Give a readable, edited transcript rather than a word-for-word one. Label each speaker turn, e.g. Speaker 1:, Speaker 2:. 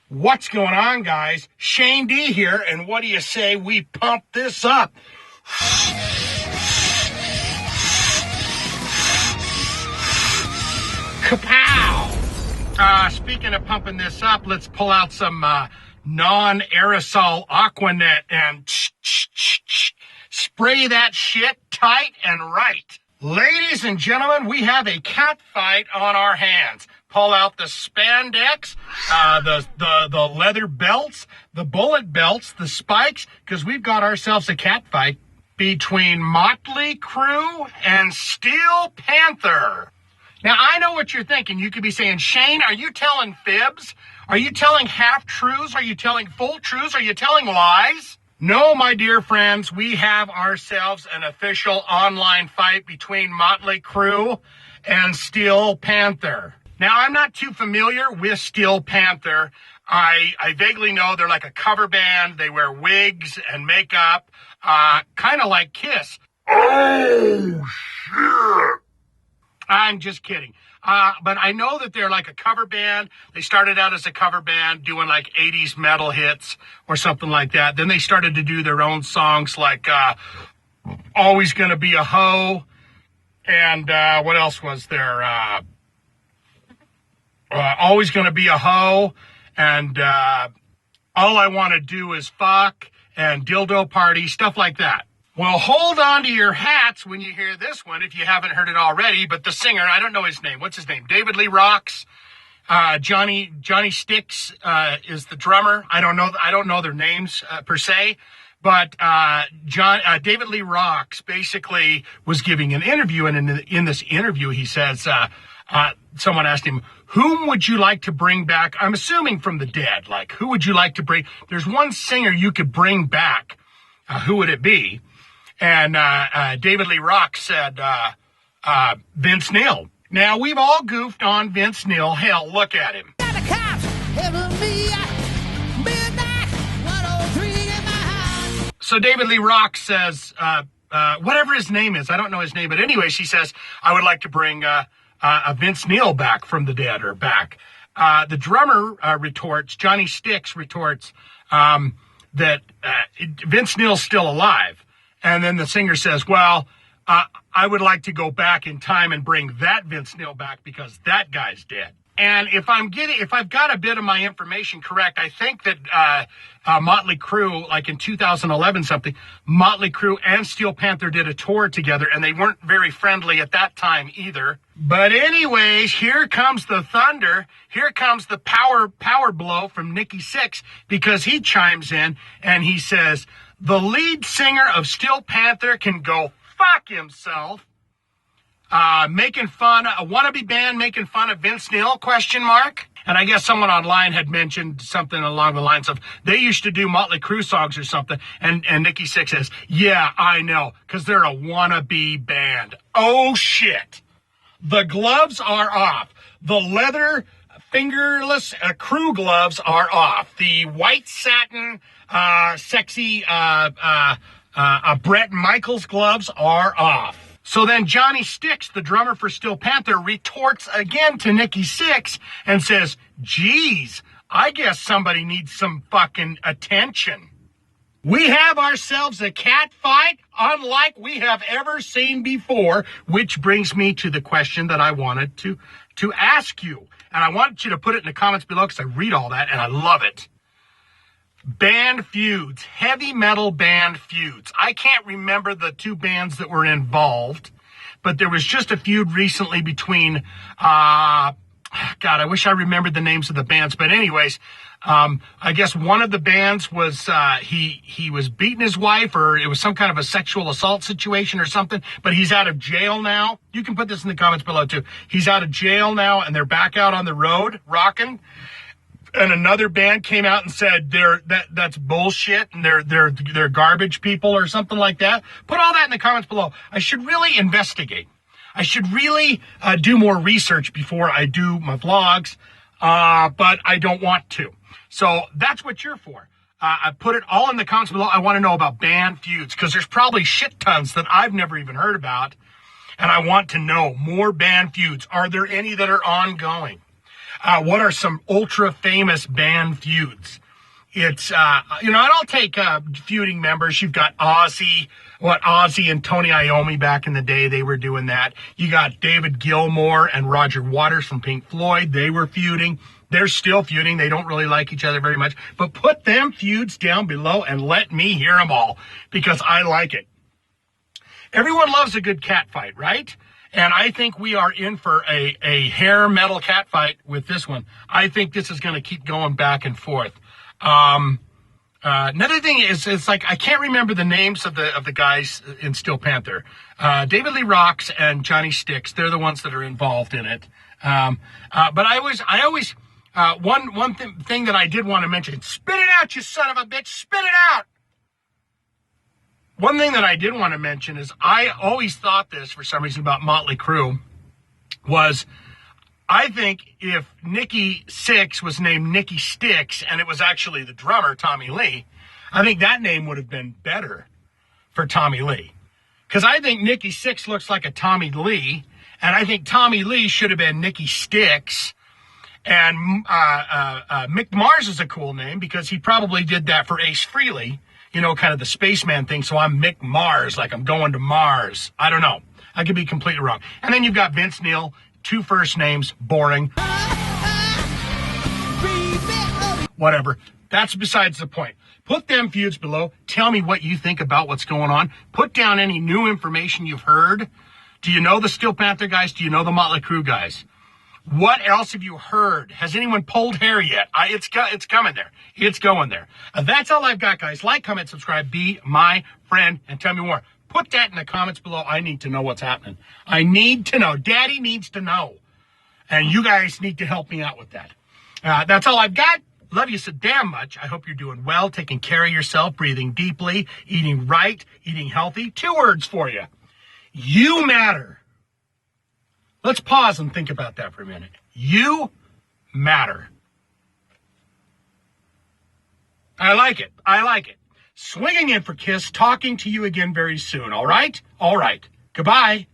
Speaker 1: What's going on, guys? Shane D here, and what do you say we pump this up? Kapow! Speaking of pumping this up, let's pull out some non-aerosol Aquanet and spray that shit tight and right. Ladies and gentlemen, we have a cat fight on our hands. Pull out the spandex, the leather belts, the bullet belts, the spikes, because we've got ourselves a cat fight between Motley Crue and Steel Panther. Now, I know what you're thinking. You could be saying, Shane, are you telling fibs? Are you telling half-truths? Are you telling full truths? Are you telling lies? No, my dear friends, we have ourselves an official online fight between Motley Crue and Steel Panther. Now, I'm not too familiar with Steel Panther. I vaguely know they're like a cover band. They wear wigs and makeup, kind of like Kiss. Oh, shit. I'm just kidding. But I know that they're like a cover band. They started out as a cover band doing like 80s metal hits or something like that. Then they started to do their own songs like Always Gonna Be a Hoe. And what else was there? Always Gonna Be a Hoe. And All I Want to Do Is Fuck. And Dildo Party, stuff like that. Well, hold on to your hats when you hear this one, if you haven't heard it already. But the singer, I don't know his name. What's his name? David Lee Rocks. Johnny Sixx is the drummer. I don't know their names per se. But David Lee Rocks basically was giving an interview, and in this interview, he says, someone asked him, whom would you like to bring back? I'm assuming from the dead. Like, who would you like to bring? There's one singer you could bring back. Who would it be? And David Lee Rocks said Vince Neil. Now, we've all goofed on Vince Neil. Hell, look at him. So David Lee Rocks says, whatever his name is, I don't know his name, but anyways, he says, I would like to bring a Vince Neil back from the dead, or back. The drummer retorts, Johnny Sixx retorts, that Vince Neil's still alive. And then the singer says, well, I would like to go back in time and bring that Vince Neil back because that guy's dead. And if I've got a bit of my information correct, I think that Motley Crue, like in 2011 something, Motley Crue and Steel Panther did a tour together, and they weren't very friendly at that time either. But anyways, here comes the thunder. Here comes the power blow from Nikki Sixx, because he chimes in and he says, the lead singer of Steel Panther can go fuck himself. Making fun, a wannabe band making fun of Vince Neil, ? And I guess someone online had mentioned something along the lines of, they used to do Motley Crue songs or something. And Nikki Sixx says, yeah, I know, because they're a wannabe band. Oh, shit. The gloves are off. The leather fingerless Crue gloves are off. The white satin, sexy Bret Michaels gloves are off. So then Johnny Sixx, the drummer for Steel Panther, retorts again to Nikki Sixx and says, geez, I guess somebody needs some fucking attention. We have ourselves a cat fight unlike we have ever seen before, which brings me to the question that I wanted to ask you. And I want you to put it in the comments below, because I read all that and I love it. Band feuds, heavy metal band feuds. I can't remember the two bands that were involved, but there was just a feud recently between, God, I wish I remembered the names of the bands. But anyways, I guess one of the bands was, he was beating his wife, or it was some kind of a sexual assault situation or something, but he's out of jail now. You can put this in the comments below too. He's out of jail now, and they're back out on the road rocking. And another band came out and said that's bullshit and they're garbage people or something like that. Put all that in the comments below. I should really investigate. I should really do more research before I do my vlogs, but I don't want to. So that's what you're for. I put it all in the comments below. I want to know about band feuds, because there's probably shit tons that I've never even heard about, and I want to know more band feuds. Are there any that are ongoing? What are some ultra famous band feuds? It's, and I'll take feuding members. You've got Ozzy and Tony Iommi back in the day, they were doing that. You got David Gilmour and Roger Waters from Pink Floyd. They were feuding. They're still feuding. They don't really like each other very much. But put them feuds down below and let me hear them all, because I like it. Everyone loves a good cat fight, right? And I think we are in for a hair metal cat fight with this one. I think this is going to keep going back and forth. Another thing is, it's like, I can't remember the names of the guys in Steel Panther. David Lee Roth and Johnny Sixx, they're the ones that are involved in it. But I always, one thing that I did want to mention, spit it out, you son of a bitch, spit it out. One thing that I did want to mention is I always thought this for some reason about Motley Crue was, I think if Nikki Sixx was named Nikki Stixx and it was actually the drummer, Tommy Lee, I think that name would have been better for Tommy Lee. Because I think Nikki Sixx looks like a Tommy Lee, and I think Tommy Lee should have been Nikki Stixx. And Mick Mars is a cool name because he probably did that for Ace Frehley, kind of the spaceman thing. So I'm Mick Mars, like I'm going to Mars. I don't know. I could be completely wrong. And then you've got Vince Neil, 2 first names, boring. Whatever. That's besides the point. Put them feuds below. Tell me what you think about what's going on. Put down any new information you've heard. Do you know the Steel Panther guys? Do you know the Motley Crue guys? What else have you heard? Has anyone pulled hair yet? It's coming there. It's going there. That's all I've got, guys. Like, comment, subscribe, be my friend, and tell me more. Put that in the comments below. I need to know what's happening. I need to know. Daddy needs to know. And you guys need to help me out with that. That's all I've got. Love you so damn much. I hope you're doing well, taking care of yourself, breathing deeply, eating right, eating healthy. 2 words for you. You matter. Let's pause and think about that for a minute. You matter. I like it. I like it. Swinging in for Kiss, talking to you again very soon. All right? All right. Goodbye.